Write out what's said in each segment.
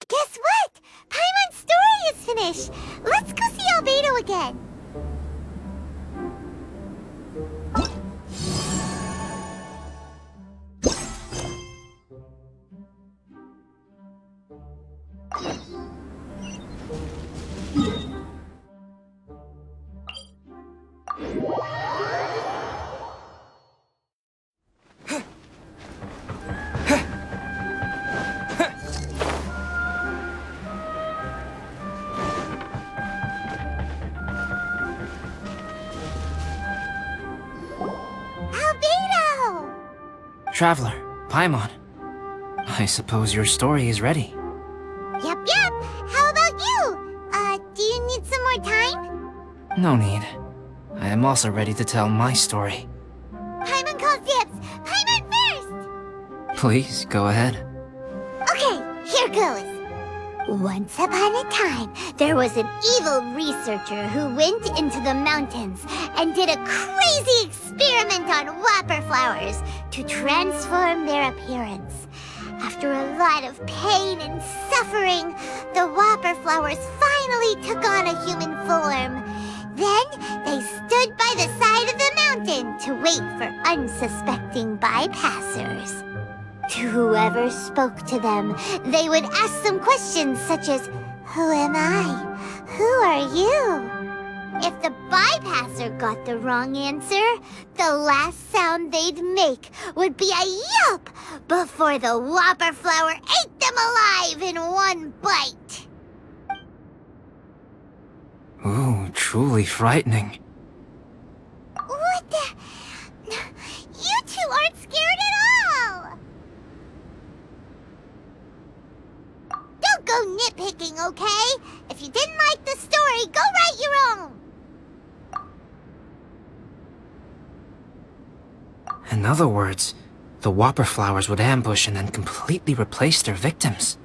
Guess what? Paimon's story is finished. Let's go see Albedo again. Traveler, Paimon. I suppose your story is ready. Yep. How about you? Do you need some more time? No need. I am also ready to tell my story. Paimon calls dibs. Paimon first! Please, go ahead. Okay, here goes. Once upon a time, there was an evil researcher who went into the mountains and did a crazy experiment on whopper flowers to transform their appearance. After a lot of pain and suffering, the whopper flowers finally took on a human form. Then, they stood by the side of the mountain to wait for unsuspecting bypassers. To whoever spoke to them, they would ask some questions such as, "Who am I? Who are you?" If the bypasser got the wrong answer, the last sound they'd make would be a yelp before the whopper flower ate them alive in one bite. Ooh, truly frightening. What the? You two aren't scared at all! Don't go nitpicking, okay? If you didn't like the story, go write your own! In other words, the whopper flowers would ambush and then completely replace their victims.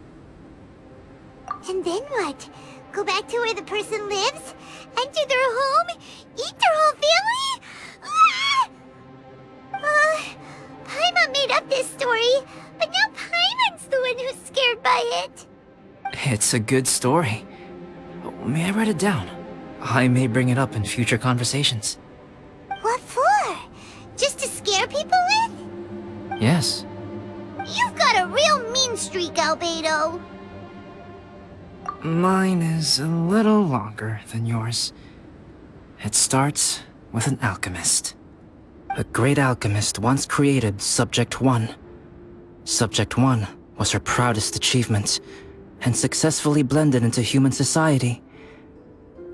And then what? Go back to where the person lives? Enter their home? Eat their whole family? Paimon made up this story, but now Paimon's the one who's scared by it. It's a good story. May I write it down? I may bring it up in future conversations. What for? Just to scare people with? Yes. You've got a real mean streak, Albedo. Mine is a little longer than yours. It starts with an alchemist. A great alchemist once created Subject 1. Subject 1 was her proudest achievement, and successfully blended into human society.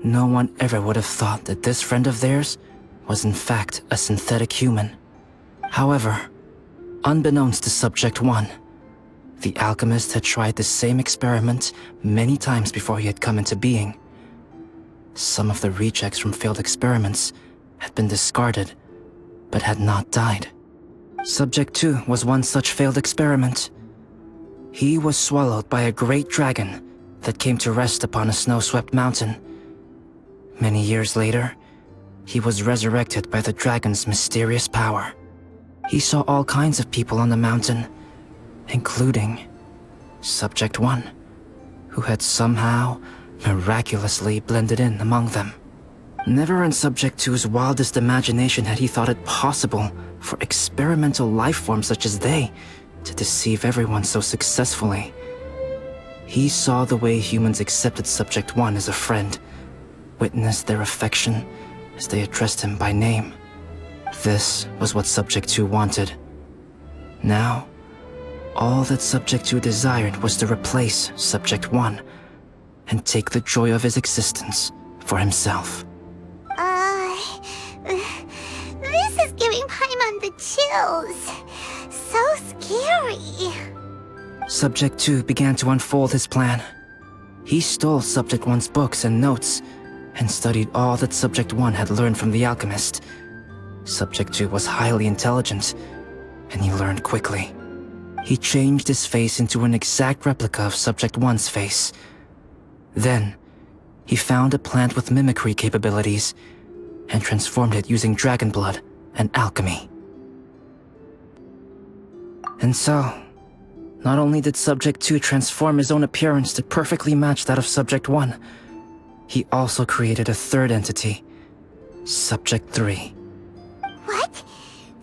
No one ever would have thought that this friend of theirs was in fact a synthetic human. However, unbeknownst to Subject 1, the alchemist had tried the same experiment many times before he had come into being. Some of the rejects from failed experiments had been discarded, but had not died. Subject 2 was one such failed experiment. He was swallowed by a great dragon that came to rest upon a snow-swept mountain. Many years later, he was resurrected by the dragon's mysterious power. He saw all kinds of people on the mountain, including Subject 1, who had somehow miraculously blended in among them. Never in Subject 2's wildest imagination had he thought it possible for experimental life forms such as they to deceive everyone so successfully. He saw the way humans accepted Subject 1 as a friend, witnessed their affection as they addressed him by name. This was what Subject 2 wanted. Now, all that Subject 2 desired was to replace Subject 1 and take the joy of his existence for himself. This is giving Paimon the chills. So scary. Subject 2 began to unfold his plan. He stole Subject 1's books and notes, and studied all that Subject 1 had learned from the alchemist. Subject 2 was highly intelligent, and he learned quickly. He changed his face into an exact replica of Subject 1's face. Then, he found a plant with mimicry capabilities, and transformed it using dragon blood and alchemy. And so, Not only did Subject 2 transform his own appearance to perfectly match that of Subject 1, he also created a third entity, Subject 3. What?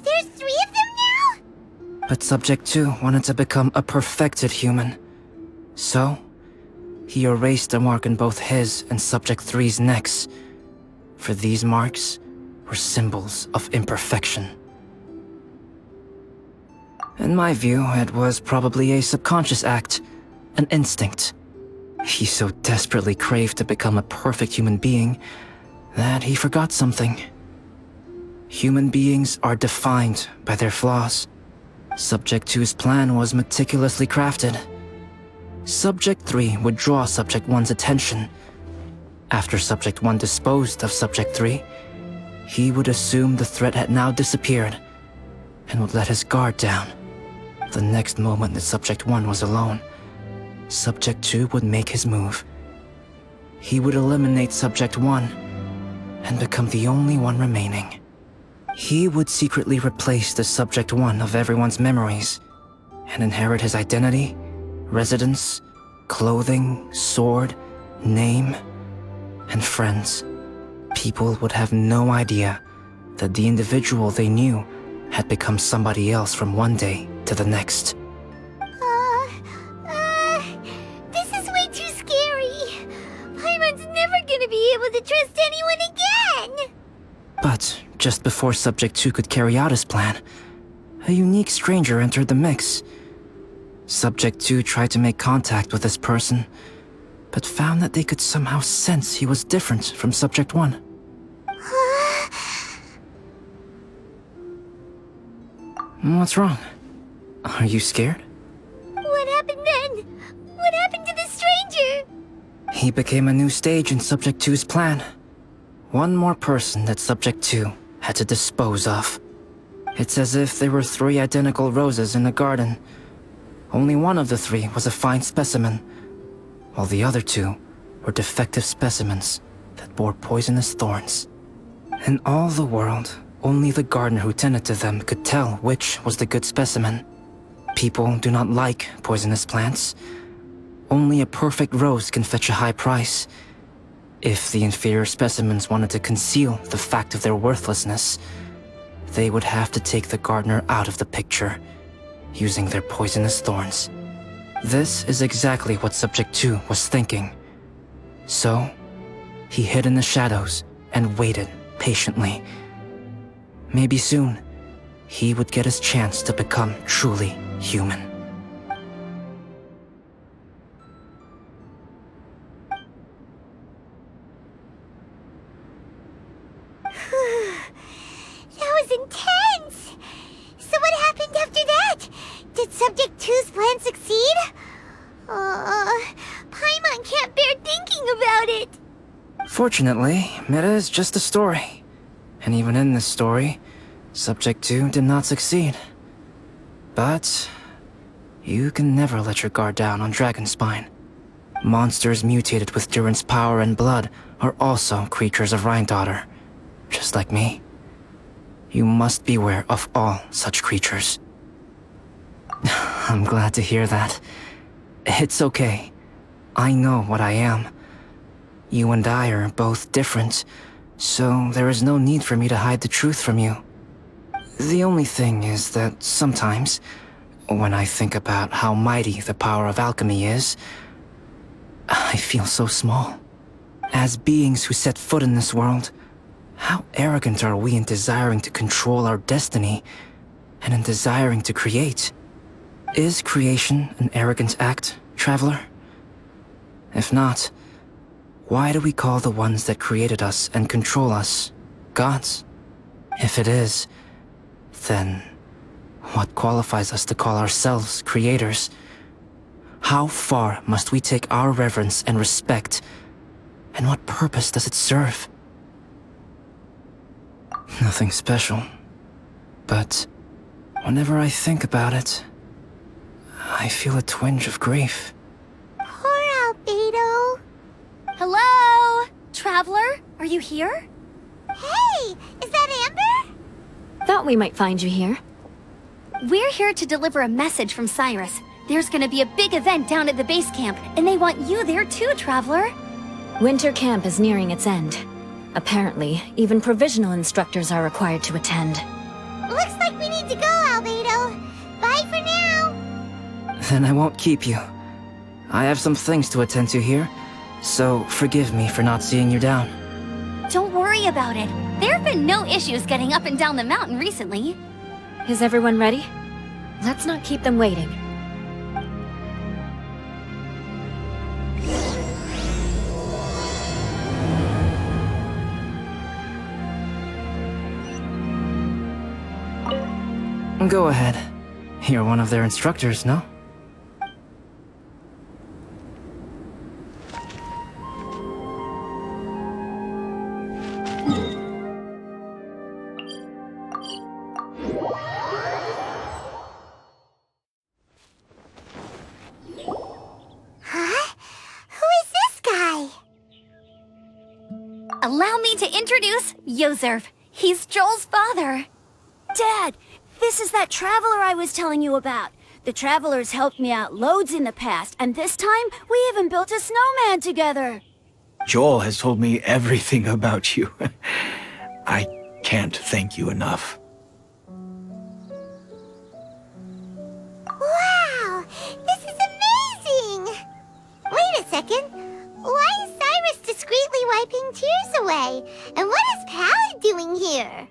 There's 3 of them now? But Subject 2 wanted to become a perfected human. So, he erased a mark in both his and Subject 3's necks. For these marks were symbols of imperfection. In my view, it was probably a subconscious act, an instinct. He so desperately craved to become a perfect human being that he forgot something. Human beings are defined by their flaws. Subject 2's plan was meticulously crafted. Subject 3 would draw Subject 1's attention. After Subject 1 disposed of Subject 3, he would assume the threat had now disappeared and would let his guard down. The next moment that Subject 1 was alone, Subject 2 would make his move. He would eliminate Subject 1 and become the only one remaining. He would secretly replace the Subject 1 of everyone's memories and inherit his identity, residence, clothing, sword, name, and friends. People would have no idea that the individual they knew had become somebody else from one day to the next. This is way too scary. Paimon's never gonna be able to trust anyone again. But just before Subject 2 could carry out his plan, a unique stranger entered the mix. Subject 2 tried to make contact with this person, but found that they could somehow sense he was different from Subject 1. What's wrong? Are you scared? What happened then? What happened to the stranger? He became a new stage in Subject 2's plan. One more person that Subject 2 had to dispose of. It's as if there were 3 identical roses in a garden. Only one of the 3 was a fine specimen, while the other 2 were defective specimens that bore poisonous thorns. In all the world, only the gardener who tended to them could tell which was the good specimen. People do not like poisonous plants. Only a perfect rose can fetch a high price. If the inferior specimens wanted to conceal the fact of their worthlessness, they would have to take the gardener out of the picture, using their poisonous thorns. This is exactly what Subject 2 was thinking. So, he hid in the shadows and waited patiently. Maybe soon, he would get his chance to become truly human. That was intense! So what happened after that? Did Subject 2's plan succeed? Paimon can't bear thinking about it. Fortunately, it is just a story. And even in this story, Subject 2 did not succeed. But you can never let your guard down on Dragonspine. Monsters mutated with Durin's power and blood are also creatures of Rhine-Daughter, just like me. You must beware of all such creatures. I'm glad to hear that. It's okay. I know what I am. You and I are both different, so there is no need for me to hide the truth from you. The only thing is that sometimes, when I think about how mighty the power of alchemy is, I feel so small. As beings who set foot in this world, how arrogant are we in desiring to control our destiny, and in desiring to create? Is creation an arrogant act, Traveler? If not, why do we call the ones that created us and control us gods? If it is, then what qualifies us to call ourselves creators? How far must we take our reverence and respect, and what purpose does it serve? Nothing special, but whenever I think about it, I feel a twinge of grief. Poor Albedo. Hello? Traveler, are you here? Hey, is that Amber? Thought we might find you here. We're here to deliver a message from Cyrus. There's gonna be a big event down at the base camp, and they want you there too, Traveler. Winter camp is nearing its end. Apparently, even provisional instructors are required to attend. Looks like we need to go, Albedo. Bye for now. Then I won't keep you. I have some things to attend to here, so forgive me for not seeing you down. Don't worry about it. There have been no issues getting up and down the mountain recently. Is everyone ready? Let's not keep them waiting. Go ahead. You're one of their instructors, no? Huh? Who is this guy? Allow me to introduce Joserf. He's Joel's father. Dad, this is that Traveler I was telling you about. The Traveler's helped me out loads in the past, and this time, we even built a snowman together. Joel has told me everything about you. I can't thank you enough. Wow, this is amazing! Wait a second. Why is Cyrus discreetly wiping tears away? And what is Pallad doing here?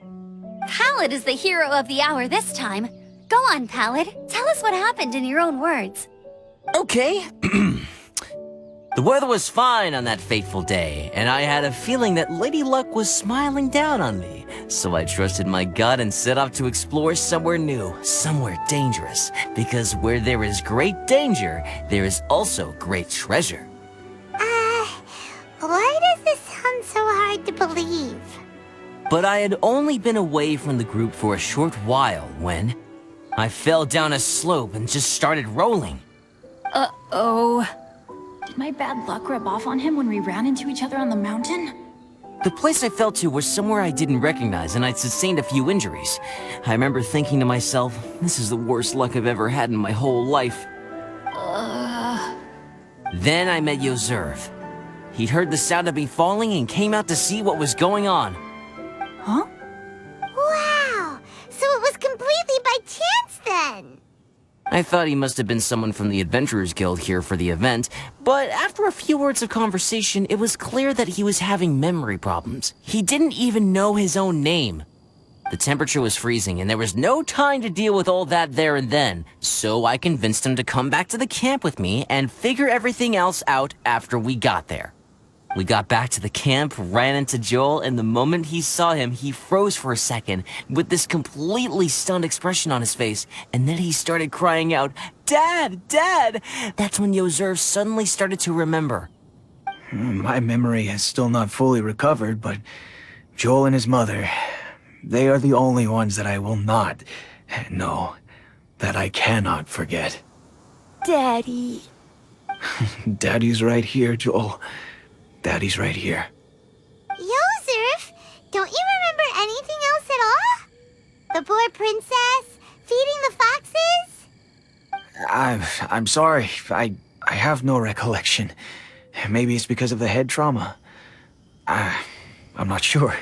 Pallad is the hero of the hour this time. Go on, Pallad. Tell us what happened in your own words. Okay. The weather was fine on that fateful day, and I had a feeling that Lady Luck was smiling down on me. So I trusted my gut and set off to explore somewhere new, somewhere dangerous. Because where there is great danger, there is also great treasure. Why does this sound so hard to believe? But I had only been away from the group for a short while when I fell down a slope and just started rolling. Uh-oh. Did my bad luck rub off on him when we ran into each other on the mountain? The place I fell to was somewhere I didn't recognize, and I'd sustained a few injuries. I remember thinking to myself, this is the worst luck I've ever had in my whole life. Then I met Joserf. He'd heard the sound of me falling and came out to see what was going on. Huh? Wow, so it was completely by chance then. I thought he must have been someone from the Adventurers Guild here for the event, but after a few words of conversation, it was clear that he was having memory problems. He didn't even know his own name. The temperature was freezing, and there was no time to deal with all that there and then, so I convinced him to come back to the camp with me and figure everything else out after we got there. We got back to the camp, ran into Joel, and the moment he saw him, he froze for a second with this completely stunned expression on his face, and then he started crying out, "Dad! Dad!" That's when Joserf suddenly started to remember. My memory has still not fully recovered, but Joel and his mother, they are the only ones that I will not, no, that I cannot forget. Daddy. Daddy's right here, Joel. Daddy's right here. Joserf, don't you remember anything else at all? The poor princess, feeding the foxes? I'm sorry. I have no recollection. Maybe it's because of the head trauma. I'm not sure.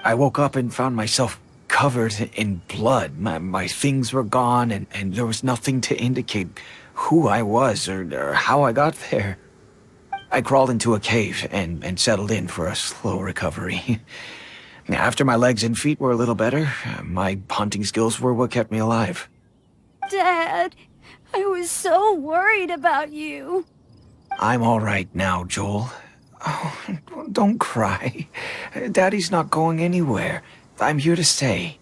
I woke up and found myself covered in blood. My things were gone, and there was nothing to indicate who I was or how I got there. I crawled into a cave and settled in for a slow recovery. After my legs and feet were a little better, my hunting skills were what kept me alive. Dad, I was so worried about you. I'm all right now, Joel. Oh, don't cry. Daddy's not going anywhere. I'm here to stay.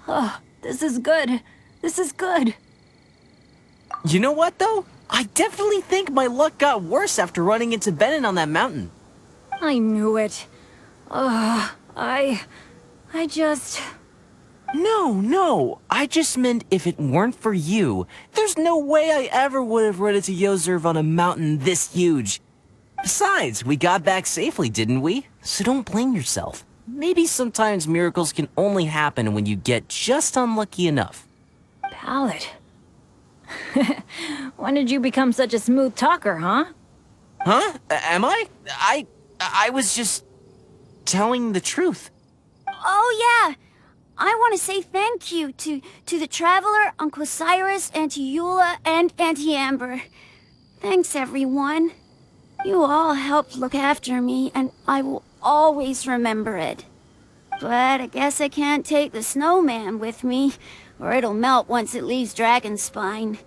Oh, this is good. This is good. You know what, though? I definitely think my luck got worse after running into Benin on that mountain. I knew it. I just... No. I just meant if it weren't for you, there's no way I ever would have run into Joserf on a mountain this huge. Besides, we got back safely, didn't we? So don't blame yourself. Maybe sometimes miracles can only happen when you get just unlucky enough. Pallad. When did you become such a smooth talker, huh? Huh? Am I? I was just telling the truth. Oh yeah, I want to say thank you to the Traveler, Uncle Cyrus, Auntie Eula, and Auntie Amber. Thanks, everyone. You all helped look after me, and I will always remember it. But I guess I can't take the snowman with me, or it'll melt once it leaves Dragonspine.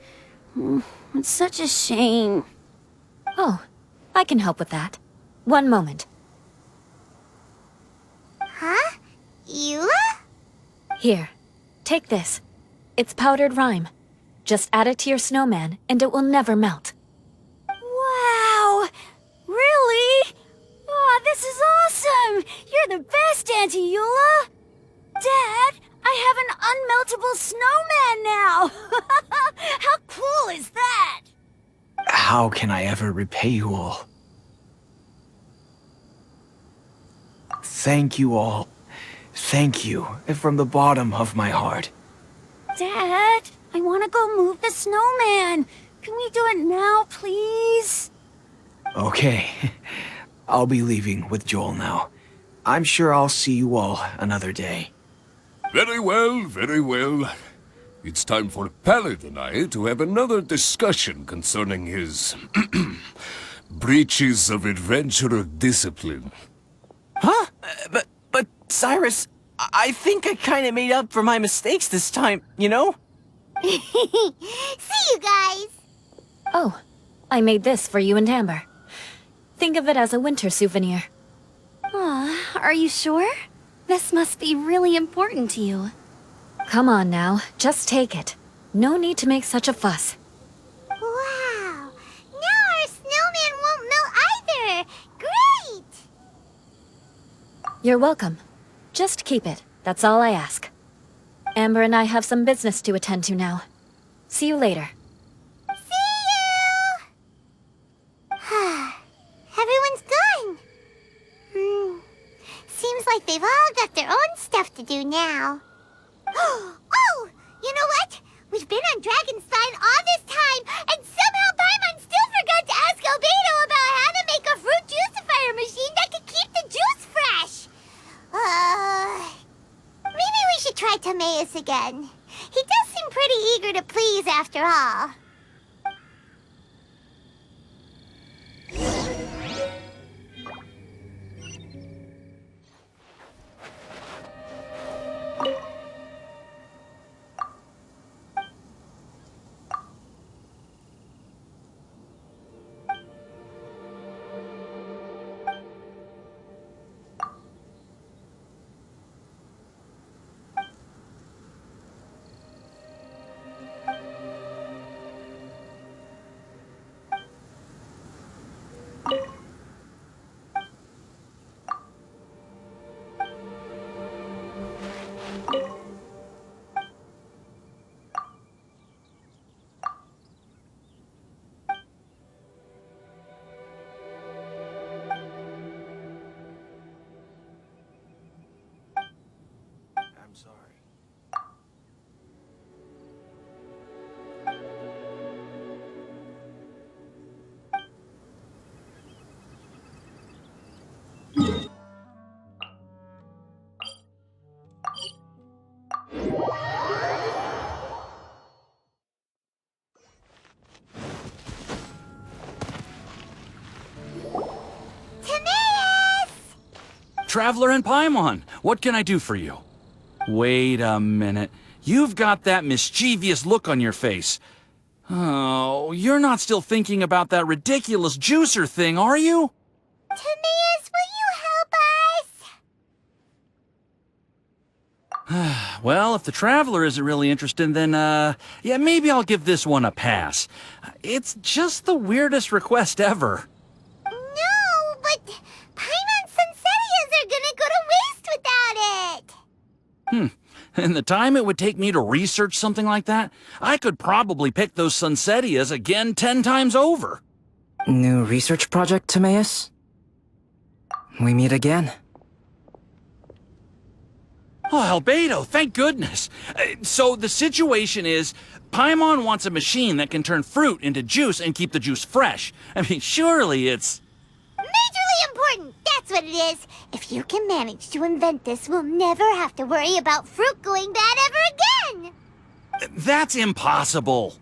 It's such a shame. Oh, I can help with that. One moment. Huh? Eula? Here, take this. It's powdered rime. Just add it to your snowman, and it will never melt. Wow! Really? Oh, this is awesome! You're the best, Auntie Eula! Dad, I have an unmeltable snowman now! How cool is that? How can I ever repay you all? Thank you all. Thank you from the bottom of my heart. Dad, I want to go move the snowman. Can we do it now, please? Okay. I'll be leaving with Joel now. I'm sure I'll see you all another day. Very well, very well. It's time for Pallad and I to have another discussion concerning his breaches of adventurer discipline. Huh? But Cyrus, I think I kind of made up for my mistakes this time, you know? See you guys! Oh, I made this for you and Amber. Think of it as a winter souvenir. Aw, are you sure? This must be really important to you. Come on now, just take it. No need to make such a fuss. Wow! Now our snowman won't melt either! Great! You're welcome. Just keep it, that's all I ask. Amber and I have some business to attend to now. See you later. See you! Everyone's gone. Seems like they've all got their own stuff to do now. Oh! You know what? We've been on Dragonspine all this time, and somehow Paimon still forgot to ask Albedo about how to make a fruit juicifier machine that could keep the juice fresh. Maybe we should try Timaeus again. He does seem pretty eager to please after all. I'm sorry. Traveler and Paimon, what can I do for you? Wait a minute. You've got that mischievous look on your face. Oh, you're not still thinking about that ridiculous juicer thing, are you? Timaeus, will you help us? Well, if the Traveler isn't really interested, then, yeah, maybe I'll give this one a pass. It's just the weirdest request ever. No, but Paimon's Sunsetias are gonna go to waste without it! And the time it would take me to research something like that, I could probably pick those Sunsetias again 10 times over. New research project, Timaeus? We meet again. Oh, Albedo, thank goodness. So the situation is, Paimon wants a machine that can turn fruit into juice and keep the juice fresh. I mean, surely it's... Majorly important, that's what it is. If you can manage to invent this, we'll never have to worry about fruit going bad ever again. That's impossible.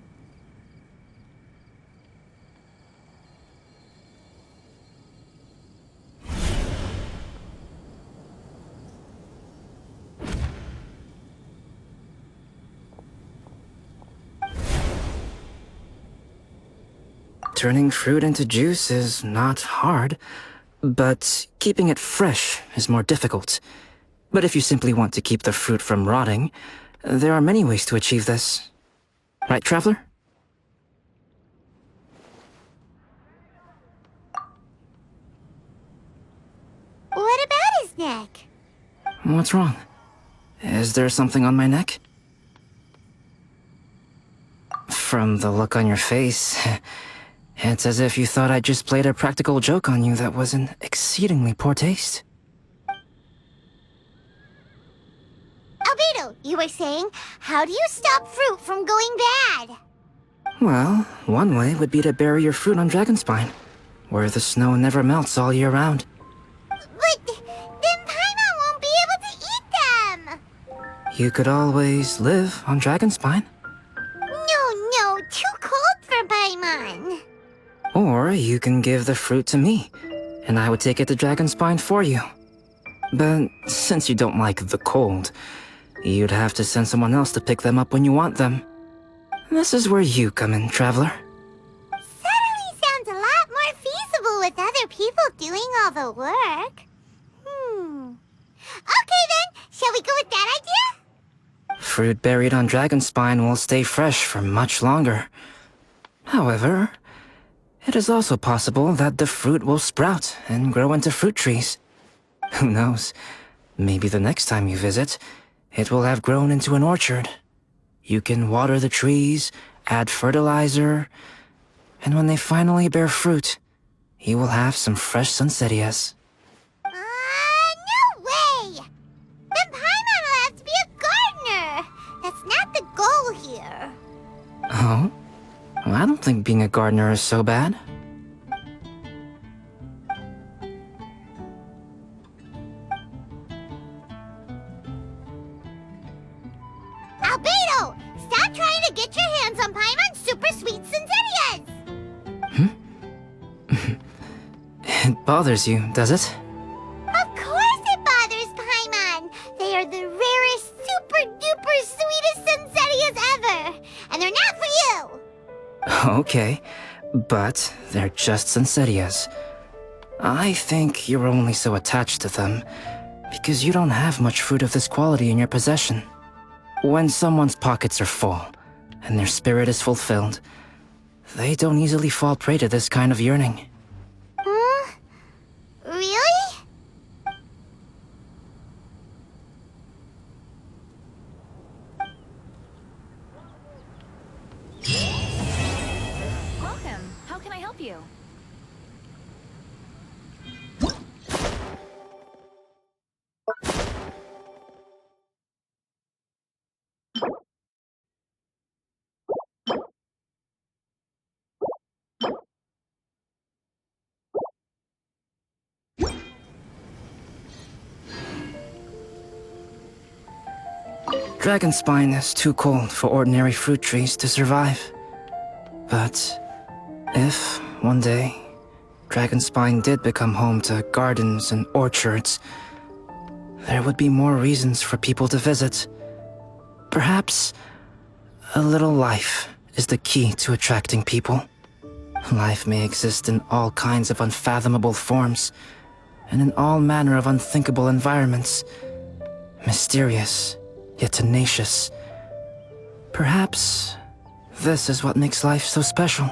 Turning fruit into juice is not hard, but keeping it fresh is more difficult. But if you simply want to keep the fruit from rotting, there are many ways to achieve this. Right, Traveler? What about his neck? What's wrong? Is there something on my neck? From the look on your face, it's as if you thought I just played a practical joke on you that was in exceedingly poor taste. Albedo, you were saying, how do you stop fruit from going bad? Well, one way would be to bury your fruit on Dragonspine, where the snow never melts all year round. But then Paimon won't be able to eat them! You could always live on Dragonspine. No, too cold for Paimon. Or you can give the fruit to me, and I would take it to Dragonspine for you. But since you don't like the cold, you'd have to send someone else to pick them up when you want them. This is where you come in, Traveler. Suddenly sounds a lot more feasible with other people doing all the work. Okay then, shall we go with that idea? Fruit buried on Dragonspine will stay fresh for much longer. However, it is also possible that the fruit will sprout and grow into fruit trees. Who knows? Maybe the next time you visit, it will have grown into an orchard. You can water the trees, add fertilizer, and when they finally bear fruit, you will have some fresh sunsettias. No way! Then Paimon will have to be a gardener! That's not the goal here. Oh? Well, I don't think being a gardener is so bad. Albedo! Stop trying to get your hands on Paimon's super sweet Sunsettias! It bothers you, does it? Of course it bothers Paimon! They are the rarest, super-duper sweetest Sunsettias ever! And they're not for you! Okay, but they're just Sunsettias. I think you're only so attached to them because you don't have much fruit of this quality in your possession. When someone's pockets are full and their spirit is fulfilled, they don't easily fall prey to this kind of yearning. Really? Welcome. How can I help you? Dragonspine is too cold for ordinary fruit trees to survive. But if, one day, Dragonspine did become home to gardens and orchards, there would be more reasons for people to visit. Perhaps a little life is the key to attracting people. Life may exist in all kinds of unfathomable forms, and in all manner of unthinkable environments. Mysterious, yet tenacious. Perhaps this is what makes life so special.